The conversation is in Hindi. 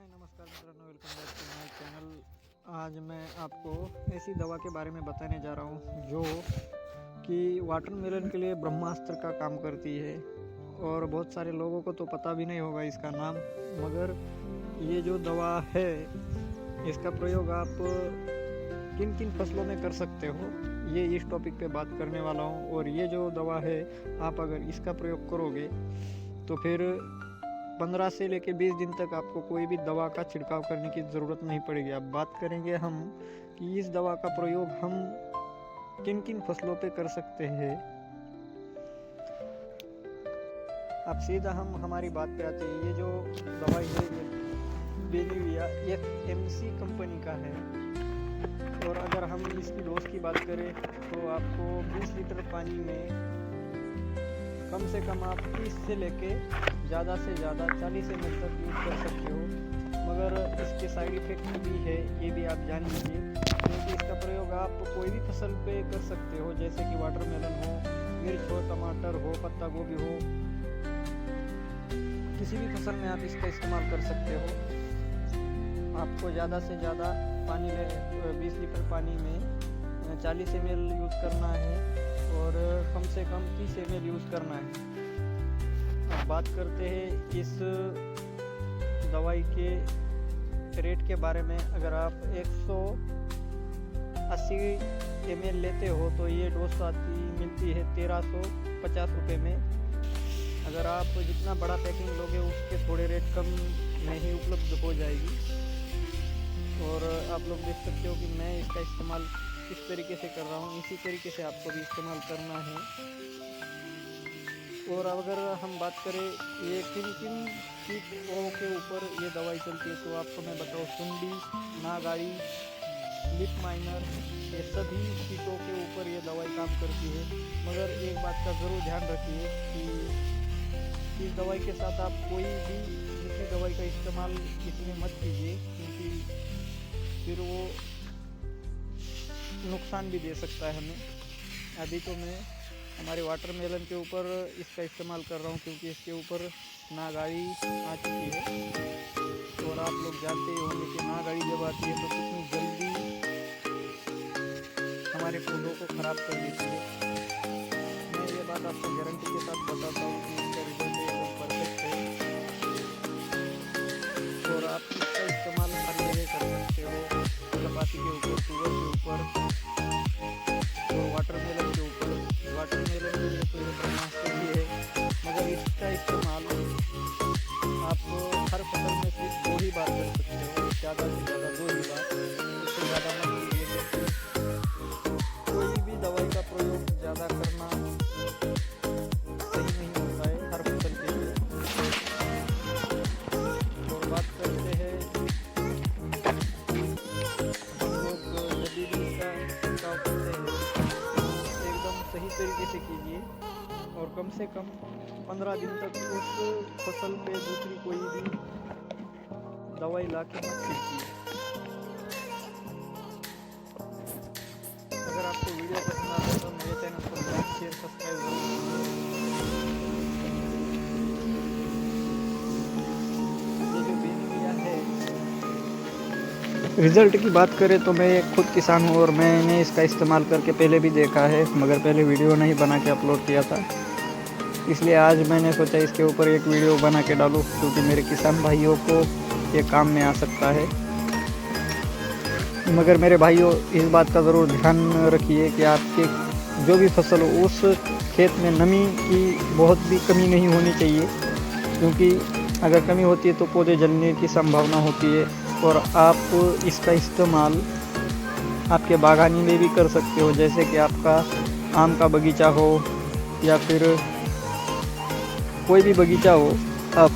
नमस्कार मित्रों, welcome back to my channel. आज मैं आपको ऐसी दवा के बारे में बताने जा रहा हूँ जो कि वाटरमेलन के लिए ब्रह्मास्त्र का काम करती है। और बहुत सारे लोगों को तो पता भी नहीं होगा इसका नाम, मगर ये जो दवा है इसका प्रयोग आप किन किन फसलों में कर सकते हो, ये इस टॉपिक पे बात करने वाला हूँ। और ये जो दवा है, आप अगर इसका प्रयोग करोगे तो फिर 15 से लेकर 20 दिन तक आपको कोई भी दवा का छिड़काव करने की ज़रूरत नहीं पड़ेगी। अब बात करेंगे हम कि इस दवा का प्रयोग हम किन किन फसलों पे कर सकते हैं। अब सीधा हम हमारी बात पे आते हैं। ये जो दवाई है ये बेनिविया FMC कंपनी का है। और अगर हम इसकी डोज की बात करें तो आपको 20 लीटर पानी में कम से कम आप 30 से लेके ज़्यादा से ज़्यादा 40 ml तक यूज़ कर सकते हो। मगर इसके साइड इफ़ेक्ट भी है, ये भी आप जान लीजिए। क्योंकि इसका प्रयोग आप कोई भी फसल पे कर सकते हो, जैसे कि वाटरमेलन हो, मिर्च हो, टमाटर हो, पत्ता गोभी हो, किसी भी फसल में आप इसका इस्तेमाल कर सकते हो। आपको ज़्यादा से ज़्यादा पानी में 20 लीटर पानी में 40 ml यूज़ करना है और कम से कम 30 ml यूज़ करना है। अब बात करते हैं इस दवाई के रेट के बारे में। अगर आप 180 ml लेते हो तो ये डोज मिलती है 1350 रुपये में। अगर आप जितना बड़ा पैकिंग लोगे उसके थोड़े रेट कम में ही उपलब्ध हो जाएगी। और आप लोग देख सकते हो कि मैं इसका इस्तेमाल किस तरीके से कर रहा हूँ, इसी तरीके से आपको भी इस्तेमाल करना है। और अगर हम बात करें ये किन किन कीटों के ऊपर ये दवाई चलती है, तो आपको मैं बताऊँ, सुंडी, नागाड़ी, लिप माइनर, ये सभी कीटों के ऊपर ये दवाई काम करती है। मगर एक बात का ज़रूर ध्यान रखिए कि इस दवाई के साथ आप कोई भी दूसरी दवाई का इस्तेमाल इसमें मत कीजिए, क्योंकि फिर वो नुकसान भी दे सकता है हमें। अभी तो मैं हमारे वाटरमेलन के ऊपर इसका इस्तेमाल कर रहा हूँ, क्योंकि इसके ऊपर नागाड़ी आ चुकी है। और आप लोग जानते ही होंगे कि नागाड़ी जब आती है तो कितनी जल्दी हमारे फूलों को ख़राब कर देती है। मैं ये बात आपको गारंटी के साथ बताता हूँ कि इसका रिजल्ट एकदम परफेक्ट है। और आप इसका इस्तेमाल हर जगह कर सकते हो, कपासी के ऊपर, सुअर के ऊपर और वाटरमेलन के ऊपर। वाटरमेलन के लिए तो ये ब्रह्मास्त्र भी है, मगर इसका इस्तेमाल आप हर फसल में सिर्फ 2 ही बार कर सकते हो, ज़्यादा से ज़्यादा 2 ही बार, इससे ज़्यादा मत कीजिए। कोई भी दवाई का प्रयोग ज़्यादा करना सही नहीं होता है हर फसल के लिए। और बात करते हैं सही तरीके से कीजिए और कम से कम 15 दिन तक उस फसल पे दूसरी कोई भी दवाई लाके मत छींटिए। अगर आपको वीडियो पसंद आता है तो मेरे चैनल को लाइक, शेयर, सब्सक्राइब जरूर। ये जो बेनिविया है, रिज़ल्ट की बात करें तो मैं खुद किसान हूँ और मैंने इसका इस्तेमाल करके पहले भी देखा है, मगर पहले वीडियो नहीं बना के अपलोड किया था। इसलिए आज मैंने सोचा इसके ऊपर एक वीडियो बना के डालूँ, क्योंकि मेरे किसान भाइयों को ये काम में आ सकता है। मगर मेरे भाइयों, इस बात का ज़रूर ध्यान रखिए कि आपके जो भी फसल हो उस खेत में नमी की बहुत भी कमी नहीं होनी चाहिए, क्योंकि अगर कमी होती है तो पौधे जलने की संभावना होती है। और आप इसका इस्तेमाल आपके बागानी में भी कर सकते हो, जैसे कि आपका आम का बगीचा हो या फिर कोई भी बगीचा हो, आप